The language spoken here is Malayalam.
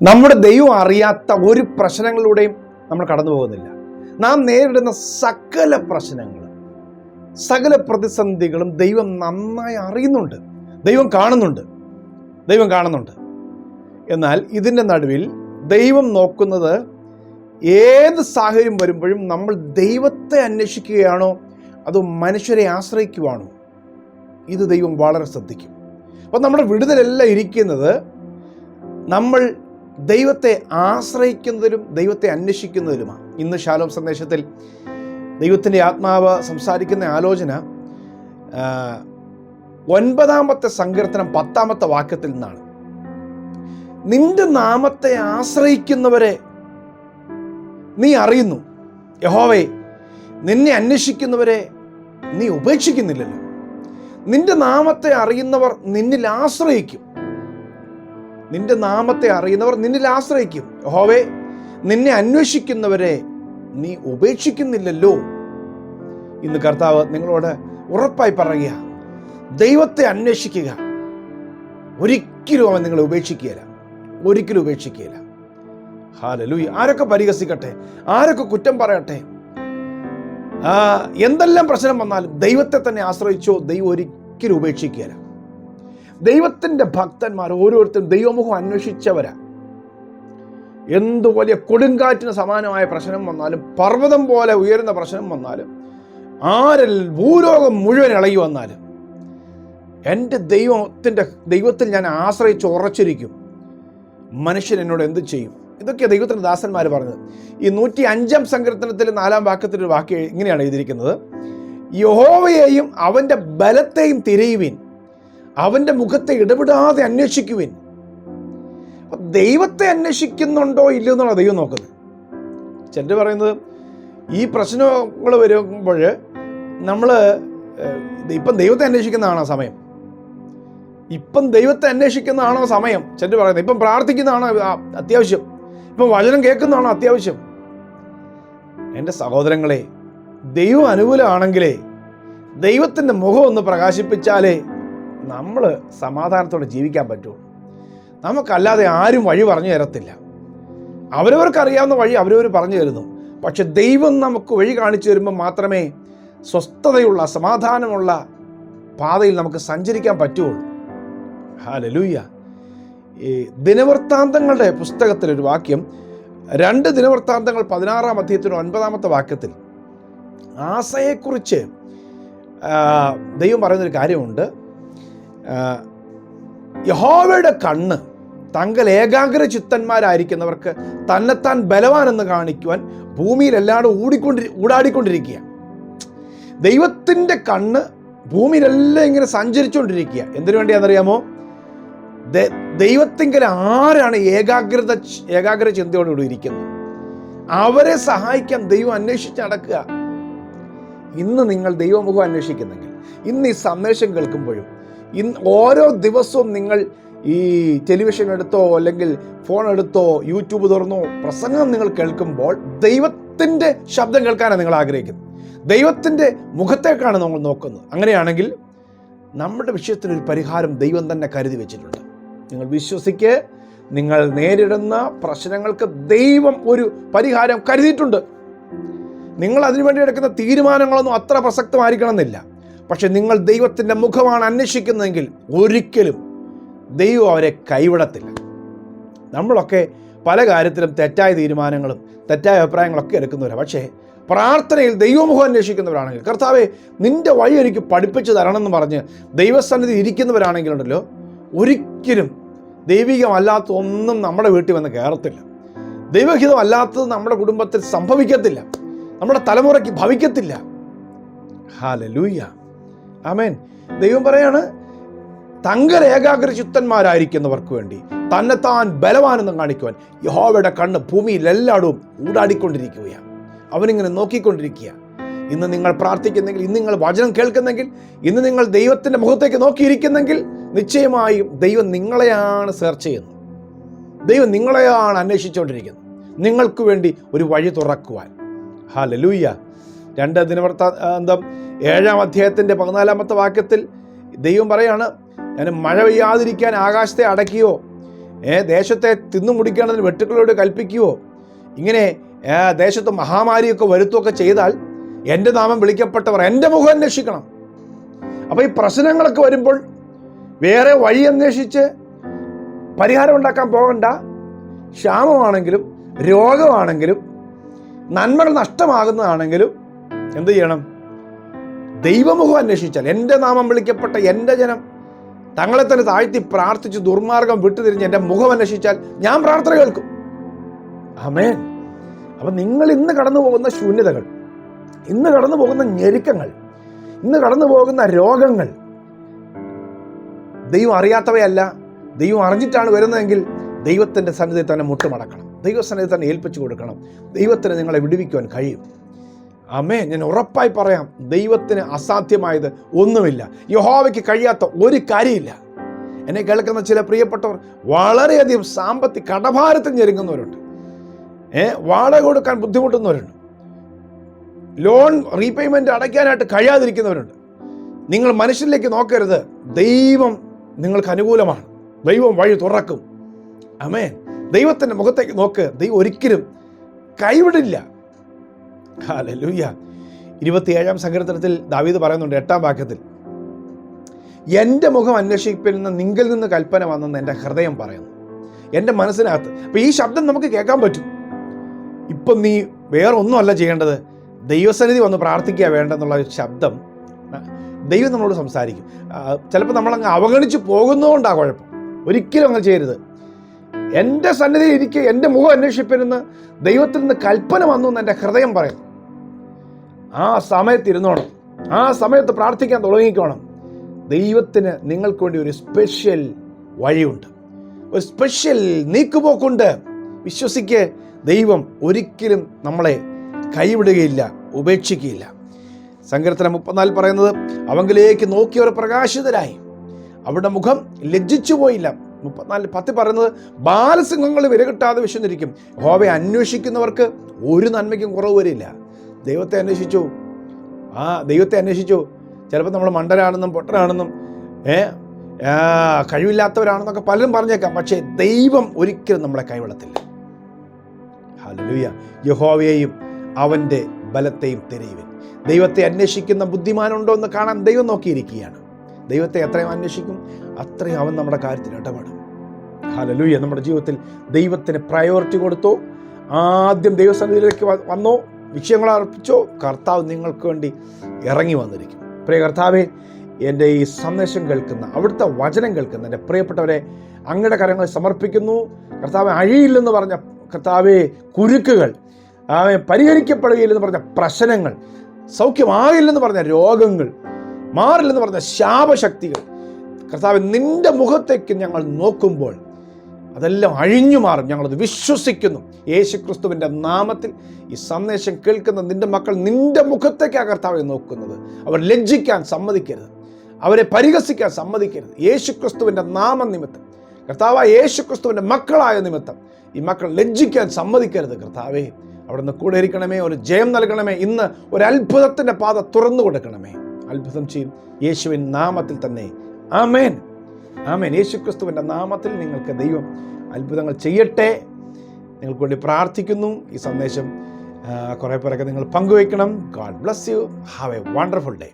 നമ്മുടെ ദൈവം അറിയാത്ത ഒരു പ്രശ്നങ്ങളിലൂടെയും നമ്മൾ കടന്നു പോകുന്നില്ല. നാം നേരിടുന്ന സകല പ്രശ്നങ്ങളും, സകല പ്രതിസന്ധികളും ദൈവം നന്നായി അറിയുന്നുണ്ട്, ദൈവം കാണുന്നുണ്ട്. എന്നാൽ ഇതിൻ്റെ നടുവിൽ ദൈവം നോക്കുന്നത് ഏത് സാഹചര്യം വരുമ്പോഴും നമ്മൾ ദൈവത്തെ അന്വേഷിക്കുകയാണോ അതോ മനുഷ്യരെ ആശ്രയിക്കുവാണോ, ഇത് ദൈവം വളരെ ശ്രദ്ധിക്കും. അപ്പം നമ്മുടെ വിടുതലെല്ലാം ഇരിക്കുന്നത് നമ്മൾ ദൈവത്തെ ആശ്രയിക്കുന്നതിലും ദൈവത്തെ അന്വേഷിക്കുന്നതിലുമാണ്. ഇന്ന് ശാലോം സന്ദേശത്തിൽ ദൈവത്തിൻ്റെ ആത്മാവ് സംസാരിക്കുന്ന ആലോചന 9-ാമത്തെ സങ്കീർത്തനം 10-ാമത്തെ വാക്യത്തിൽ നിന്നാണ്. നിന്റെ നാമത്തെ ആശ്രയിക്കുന്നവരെ നീ അറിയുന്നു. യഹോവേ, നിന്നെ അന്വേഷിക്കുന്നവരെ നീ ഉപേക്ഷിക്കുന്നില്ലല്ലോ. നിന്റെ നാമത്തെ അറിയുന്നവർ നിന്നിൽ ആശ്രയിക്കും. നിന്റെ നാമത്തെ അറിയുന്നവർ നിന്നിൽ ആശ്രയിക്കും. യഹോവേ, നിന്നെ അന്വേഷിക്കുന്നവരെ നീ ഉപേക്ഷിക്കുന്നില്ലല്ലോ. ഇന്ന് കർത്താവ് നിങ്ങളോട് ഉറപ്പായി പറയുക, ദൈവത്തെ അന്വേഷിക്കുക. ഒരിക്കലും അവൻ നിങ്ങളെ ഉപേക്ഷിക്കുകയില്ല, ഒരിക്കലും ഉപേക്ഷിക്കുകയില്ല. ഹല്ലേലൂയ. ആരൊക്കെ പരിഹസിക്കട്ടെ, ആരൊക്കെ കുറ്റം പറയട്ടെ, എന്തെല്ലാം പ്രശ്നം വന്നാലും ദൈവത്തെ തന്നെ ആശ്രയിച്ചോ, ദൈവം ഒരിക്കലും ഉപേക്ഷിക്കുകയില്ല. ദൈവത്തിൻ്റെ ഭക്തന്മാർ ഓരോരുത്തരും ദൈവമുഖം അന്വേഷിച്ചവരാ. എന്തു വലിയ കൊടുങ്കാറ്റിന് സമാനമായ പ്രശ്നം വന്നാലും, പർവ്വതം പോലെ ഉയരുന്ന പ്രശ്നം വന്നാലും, ഭൂലോകം മുഴുവൻ ഇളകി വന്നാലും എൻ്റെ ദൈവത്തിൽ ഞാൻ ആശ്രയിച്ച് ഉറച്ചിരിക്കും. മനുഷ്യൻ എന്നോട് എന്ത് ചെയ്യും? ഇതൊക്കെ ദൈവത്തിൻ്റെ ദാസന്മാർ പറഞ്ഞത്. ഈ 105-ാം സങ്കീർത്തനത്തിൽ 4-ാം വാക്യത്തിൽ ഒരു വാക്യം ഇങ്ങനെയാണ് എഴുതിയിരിക്കുന്നത്: യഹോവയെയും അവൻ്റെ ബലത്തെയും തിരയുവിൻ, അവൻ്റെ മുഖത്തെ ഇടപെടാതെ അന്വേഷിക്കുവിൻ. ദൈവത്തെ അന്വേഷിക്കുന്നുണ്ടോ ഇല്ലയോ എന്നുള്ള ദൈവം നോക്കുന്നത്. ചിലർ പറയുന്നത് ഈ പ്രശ്നങ്ങൾ വരുമ്പോൾ നമ്മൾ ഇപ്പം ദൈവത്തെ അന്വേഷിക്കുന്നതാണോ സമയം, ഇപ്പം ദൈവത്തെ അന്വേഷിക്കുന്നതാണോ സമയം. ചിലർ പറയുന്നത് ഇപ്പം പ്രാർത്ഥിക്കുന്നതാണോ അത്യാവശ്യം, ഇപ്പം വചനം കേൾക്കുന്നതാണോ അത്യാവശ്യം. എൻ്റെ സഹോദരങ്ങളെ, ദൈവം അനുകൂലമാണെങ്കിലേ, ദൈവത്തിൻ്റെ മുഖം ഒന്ന് പ്രകാശിപ്പിച്ചാലേ നമ്മൾ സമാധാനത്തോടെ ജീവിക്കാൻ പറ്റുള്ളൂ. നമുക്കല്ലാതെ ആരും വഴി പറഞ്ഞു തരത്തില്ല. അവരവർക്കറിയാവുന്ന വഴി അവരവർ പറഞ്ഞു തരുന്നു. പക്ഷെ ദൈവം നമുക്ക് വഴി കാണിച്ചു തരുമ്പോൾ മാത്രമേ സ്വസ്ഥതയുള്ള, സമാധാനമുള്ള പാതയിൽ നമുക്ക് സഞ്ചരിക്കാൻ പറ്റുള്ളൂ. ഹല്ലേലൂയ. ഈ ദിനവൃത്താന്തങ്ങളുടെ പുസ്തകത്തിലൊരു വാക്യം, 2 ദിനവൃത്താന്തങ്ങൾ 16-ാം അധ്യായത്തിന് 9-ാമത്തെ വാക്യത്തിൽ ആസയെക്കുറിച്ച് ദൈവം പറയുന്നൊരു കാര്യമുണ്ട്. യഹോവയുടെ കണ്ണ് തങ്ങൾ ഏകാഗ്ര ചിത്തന്മാരായിരിക്കുന്നവർക്ക് തന്നെത്താൻ ബലവാനെന്ന് കാണിക്കുവാൻ ഭൂമിയിൽ എല്ലാവരും ഊടാടിക്കൊണ്ടിരിക്കുക. ദൈവത്തിൻ്റെ കണ്ണ് ഭൂമിയിലെല്ലാം ഇങ്ങനെ സഞ്ചരിച്ചുകൊണ്ടിരിക്കുക. എന്തിനു വേണ്ടിയാണെന്നറിയാമോ? ദൈവത്തിങ്കൽ ആരാണ് ഏകാഗ്ര ചിന്തയോടുകൂടി ഇരിക്കുന്നത്, അവരെ സഹായിക്കാൻ ദൈവം അന്വേഷിച്ച് നടക്കുക. ഇന്ന് നിങ്ങൾ ദൈവമുഖം അന്വേഷിക്കുന്നെങ്കിൽ, ഇന്ന് ഈ സന്ദേശം കേൾക്കുമ്പോഴും, ഓരോ ദിവസവും നിങ്ങൾ ഈ ടെലിവിഷൻ എടുത്തോ അല്ലെങ്കിൽ ഫോൺ എടുത്തോ യൂട്യൂബ് തുറന്നോ പ്രസംഗം നിങ്ങൾ കേൾക്കുമ്പോൾ ദൈവത്തിൻ്റെ ശബ്ദം കേൾക്കാനാണ് നിങ്ങൾ ആഗ്രഹിക്കുന്നത്, ദൈവത്തിൻ്റെ മുഖത്തേക്കാണ് നമ്മൾ നോക്കുന്നത്. അങ്ങനെയാണെങ്കിൽ നമ്മുടെ വിഷയത്തിനൊരു പരിഹാരം ദൈവം തന്നെ കരുതി വെച്ചിട്ടുണ്ട്. നിങ്ങൾ വിശ്വസിക്ക്, നിങ്ങൾ നേരിടുന്ന പ്രശ്നങ്ങൾക്ക് ദൈവം ഒരു പരിഹാരം കരുതിയിട്ടുണ്ട്. നിങ്ങൾ അതിനുവേണ്ടി എടുക്കുന്ന തീരുമാനങ്ങളൊന്നും അത്ര പ്രസക്തമായിരിക്കണമെന്നില്ല. പക്ഷെ നിങ്ങൾ ദൈവത്തിൻ്റെ മുഖമാണ് അന്വേഷിക്കുന്നതെങ്കിൽ ഒരിക്കലും ദൈവം അവരെ കൈവിടത്തില്ല. നമ്മളൊക്കെ പല കാര്യത്തിലും തെറ്റായ തീരുമാനങ്ങളും തെറ്റായ അഭിപ്രായങ്ങളൊക്കെ എടുക്കുന്നവരാണ്. പക്ഷേ പ്രാർത്ഥനയിൽ ദൈവമുഖം അന്വേഷിക്കുന്നവരാണെങ്കിൽ, കർത്താവേ നിൻ്റെ വഴി എനിക്ക് പഠിപ്പിച്ചു തരണമെന്ന് പറഞ്ഞ് ദൈവസന്നിധി ഇരിക്കുന്നവരാണെങ്കിലുണ്ടല്ലോ, ഒരിക്കലും ദൈവികമല്ലാത്ത ഒന്നും നമ്മുടെ വീട്ടിൽ വന്ന് കയറത്തില്ല. ദൈവഹിതമല്ലാത്തത് നമ്മുടെ കുടുംബത്തിൽ സംഭവിക്കത്തില്ല, നമ്മുടെ തലമുറയ്ക്ക് ഭവിക്കത്തില്ല. ഹല്ലേലൂയ, ആമേൻ. ദൈവം പറയാണ്, തങ്ങൾ ഏകാഗ്ര ചിത്തന്മാരായിരിക്കുന്നവർക്ക് വേണ്ടി തന്നെത്താൻ ബലവാനെന്ന് കാണിക്കുവാൻ യഹോവയുടെ കണ്ണ് ഭൂമിയിൽ എല്ലായിടവും ഊടാടിക്കൊണ്ടിരിക്കുകയാണ്. അവനിങ്ങനെ നോക്കിക്കൊണ്ടിരിക്കുക. ഇന്ന് നിങ്ങൾ പ്രാർത്ഥിക്കുന്നെങ്കിൽ, ഇന്ന് നിങ്ങൾ വചനം കേൾക്കുന്നെങ്കിൽ, ഇന്ന് നിങ്ങൾ ദൈവത്തിൻ്റെ മുഖത്തേക്ക് നോക്കിയിരിക്കുന്നെങ്കിൽ, നിശ്ചയമായും ദൈവം നിങ്ങളെയാണ് സെർച്ച് ചെയ്യുന്നത്, ദൈവം നിങ്ങളെയാണ് അന്വേഷിച്ചുകൊണ്ടിരിക്കുന്നത്, നിങ്ങൾക്ക് വേണ്ടി ഒരു വഴി തുറക്കുവാൻ. ഹല്ലേലൂയ. 2 ദിനവൃത്താന്തം 7-ാം അധ്യായത്തിൻ്റെ 14-ാമത്തെ വാക്യത്തിൽ ദൈവം പറയാണ്, ഞാൻ മഴ പെയ്യാതിരിക്കാൻ ആകാശത്തെ അടയ്ക്കുകയോ ദേശത്തെ തിന്നു മുടിക്കേണ്ടതിന് വെട്ടുക്കളോട് കൽപ്പിക്കുകയോ ഇങ്ങനെ ദേശത്ത് മഹാമാരിയൊക്കെ വരുത്തുകയൊക്കെ ചെയ്താൽ എൻ്റെ നാമം വിളിക്കപ്പെട്ടവർ എൻ്റെ മുഖം അന്വേഷിക്കണം. അപ്പോൾ ഈ പ്രശ്നങ്ങളൊക്കെ വരുമ്പോൾ വേറെ വഴി അന്വേഷിച്ച് പരിഹാരം ഉണ്ടാക്കാൻ പോകണ്ട. ക്ഷാമമാണെങ്കിലും രോഗമാണെങ്കിലും നന്മകൾ നഷ്ടമാകുന്നതാണെങ്കിലും എന്ത് ചെയ്യണം? ദൈവമുഖം അന്വേഷിച്ചാൽ, എൻ്റെ നാമം വിളിക്കപ്പെട്ട എൻ്റെ ജനം തങ്ങളെ തന്നെ താഴ്ത്തി പ്രാർത്ഥിച്ച് ദുർമാർഗം വിട്ടുതിരിഞ്ഞ് എൻ്റെ മുഖം അന്വേഷിച്ചാൽ ഞാൻ പ്രാർത്ഥന കേൾക്കും. ആമേൻ. അപ്പം നിങ്ങൾ ഇന്ന് കടന്നു പോകുന്ന ശൂന്യതകൾ, ഇന്ന് കടന്നു പോകുന്ന ഞെരുക്കങ്ങൾ, ഇന്ന് കടന്നു പോകുന്ന രോഗങ്ങൾ ദൈവം അറിയാത്തവയല്ല, ദൈവം അറിഞ്ഞിട്ടാണ് വരുന്നതെങ്കിൽ ദൈവത്തിൻ്റെ സന്നിധിയിൽ തന്നെ മുട്ടുമടക്കണം, ദൈവസന്നിധിയിൽ തന്നെ ഏൽപ്പിച്ചു കൊടുക്കണം. ദൈവത്തിന് നിങ്ങളെ വിടുവിക്കുവാൻ കഴിയും. ആമേൻ. ഞാൻ ഉറപ്പായി പറയാം, ദൈവത്തിന് അസാധ്യമായത് ഒന്നുമില്ല. യഹോവയ്ക്ക് കഴിയാത്ത ഒരു കാര്യമില്ല. എന്നെ കേൾക്കുന്ന ചില പ്രിയപ്പെട്ടവർ വളരെയധികം സാമ്പത്തിക കടഭാരത്തിൽ ഞെരുങ്ങുന്നവരുണ്ട്. വാടക കൊടുക്കാൻ ബുദ്ധിമുട്ടുന്നവരുണ്ട്. Loan repayment അടയ്ക്കാനായിട്ട് കഴിയാതിരിക്കുന്നവരുണ്ട്. നിങ്ങൾ മനുഷ്യരിലേക്ക് നോക്കരുത്. ദൈവം നിങ്ങൾക്ക് അനുകൂലമാണ്. ദൈവം വഴി തുറക്കും. ആമേൻ. ദൈവത്തിൻ്റെ മുഖത്തേക്ക് നോക്ക്. ദൈവം ഒരിക്കലും കൈവിടില്ല. ഹല്ലേലൂയ. 27-ാം സങ്കീർത്തനത്തിൽ ദാവീദ് പറയുന്നുണ്ട് 8-ാം വാക്യത്തിൽ, എൻ്റെ മുഖം അന്വേഷിപ്പിക്കുന്ന നിങ്കിൽ നിന്ന് കൽപ്പന വന്നെന്ന് എൻ്റെ ഹൃദയം പറയുന്നു. എൻ്റെ മനസ്സിനകത്ത്. അപ്പോൾ ഈ ശബ്ദം നമുക്ക് കേൾക്കാൻ പറ്റും. ഇപ്പം നീ വേറെ ഒന്നുമല്ല ചെയ്യേണ്ടത്, ദൈവസന്നിധി വന്ന് പ്രാർത്ഥിക്കുക വേണ്ടെന്നുള്ള ഒരു ശബ്ദം ദൈവം നമ്മളോട് സംസാരിക്കും. ചിലപ്പോൾ നമ്മളങ്ങ് അവഗണിച്ച് പോകുന്നതുകൊണ്ടാണ് കുഴപ്പം. ഒരിക്കലും അങ്ങനെ ചെയ്യരുത്. എൻ്റെ സന്നിധിയിൽ ഇരിക്കുക, എൻ്റെ മുഖം അന്വേഷിപ്പിരുന്ന് ദൈവത്തിൽ നിന്ന് കൽപ്പന വന്നു എന്ന് എൻ്റെ ഹൃദയം പറയുന്നു. ആ സമയത്ത് ഇരുന്നോണം, ആ സമയത്ത് പ്രാർത്ഥിക്കാൻ തുടങ്ങിക്കോണം. ദൈവത്തിന് നിങ്ങൾക്ക് വേണ്ടി ഒരു സ്പെഷ്യൽ വഴിയുണ്ട്, ഒരു സ്പെഷ്യൽ നീക്കുപോക്കുണ്ട്. വിശ്വസിക്ക്, ദൈവം ഒരിക്കലും നമ്മളെ കൈവിടുകയില്ല, ഉപേക്ഷിക്കുകയില്ല. സങ്കീർത്തനം 34 പറയുന്നത്, അവങ്കിലേക്ക് നോക്കിയവർ പ്രകാശിതരായി, അവരുടെ മുഖം ലജ്ജിച്ചു പോയില്ല. 34:10 പറയുന്നത്, ബാലസിംഹങ്ങൾ വിരകിട്ടാതെ വിശന്നിരിക്കും. യഹോവയെ അന്വേഷിക്കുന്നവർക്ക് ഒരു നന്മയ്ക്കും കുറവ് വരില്ല. ദൈവത്തെ അന്വേഷിച്ചു, ദൈവത്തെ അന്വേഷിച്ചു. ചിലപ്പോൾ നമ്മൾ മണ്ടരാണെന്നും പൊട്ടനാണെന്നും കഴിവില്ലാത്തവരാണെന്നൊക്കെ പലരും പറഞ്ഞേക്കാം. പക്ഷേ ദൈവം ഒരിക്കലും നമ്മളെ കൈവിടത്തില്ല. ഹല്ലേലൂയ. യഹോവയെയും അവൻ്റെ ബലത്തെയും തിരയുവിൻ. ദൈവത്തെ അന്വേഷിക്കുന്ന ബുദ്ധിമാനുണ്ടോ എന്ന് കാണാൻ ദൈവം നോക്കിയിരിക്കുകയാണ്. ദൈവത്തെ എത്രയും അന്വേഷിക്കും അത്രയും അവൻ നമ്മുടെ കാര്യത്തിൽ ഇടപെടും. ഹല്ലേലൂയ. നമ്മുടെ ജീവിതത്തിൽ ദൈവത്തിന് പ്രയോറിറ്റി കൊടുത്തോ, ആദ്യം ദൈവസന്നിധിയിലേക്ക് വന്നോ, വിഷയങ്ങൾ അർപ്പിച്ചോ, കർത്താവ് നിങ്ങൾക്ക് വേണ്ടി ഇറങ്ങി വന്നിരിക്കും. പ്രിയ കർത്താവേ, എൻ്റെ ഈ സന്ദേശം കേൾക്കുന്ന, അവിടുത്തെ വചനം കേൾക്കുന്ന എൻ്റെ പ്രിയപ്പെട്ടവരെ അങ്ങയുടെ കരങ്ങളിൽ സമർപ്പിക്കുന്നു. കർത്താവെ, അഴിയില്ലെന്ന് പറഞ്ഞ കർത്താവെ കുരുക്കുകൾ, പരിഹരിക്കപ്പെടുകയില്ലെന്ന് പറഞ്ഞ പ്രശ്നങ്ങൾ, സൗഖ്യമാകില്ലെന്ന് പറഞ്ഞ രോഗങ്ങൾ, മാറില്ലെന്ന് പറഞ്ഞ ശാപശക്തികൾ, കർത്താവെ നിൻ്റെ മുഖത്തേക്ക് ഞങ്ങൾ നോക്കുമ്പോൾ അതെല്ലാം അഴിഞ്ഞു മാറും. ഞങ്ങളത് വിശ്വസിക്കുന്നു. യേശുക്രിസ്തുവിൻ്റെ നാമത്തിൽ ഈ സന്ദേശം കേൾക്കുന്ന നിൻ്റെ മക്കൾ നിൻ്റെ മുഖത്തേക്കാണ് കർത്താവെ നോക്കുന്നത്. അവർ ലജ്ജിക്കാൻ സമ്മതിക്കരുത്, അവരെ പരിഹസിക്കാൻ സമ്മതിക്കരുത്. യേശുക്രിസ്തുവിൻ്റെ നാമം നിമിത്തം, കർത്താവായ യേശുക്രിസ്തുവിൻ്റെ മക്കളായ നിമിത്തം ഈ മക്കൾ ലജ്ജിക്കാൻ സമ്മതിക്കരുത്. കർത്താവേ, അവിടെ നിന്ന് കൂടെ ഇരിക്കണമേ, ഒരു ജയം നൽകണമേ. ഇന്ന് ഒരു അത്ഭുതത്തിൻ്റെ പാത തുറന്നു കൊടുക്കണമേ. അത്ഭുതം ചെയ്യും യേശുവിൻ നാമത്തിൽ തന്നെ. ആമേൻ, ആമേൻ. യേശുക്രിസ്തുവിൻ്റെ നാമത്തിൽ നിങ്ങൾക്ക് ദൈവം അത്ഭുതങ്ങൾ ചെയ്യട്ടെ. നിങ്ങൾക്ക് വേണ്ടി പ്രാർത്ഥിക്കുന്നു. ഈ സന്ദേശം കുറേ പേരൊക്കെ നിങ്ങൾ പങ്കുവയ്ക്കണം. God bless you. Have a wonderful day.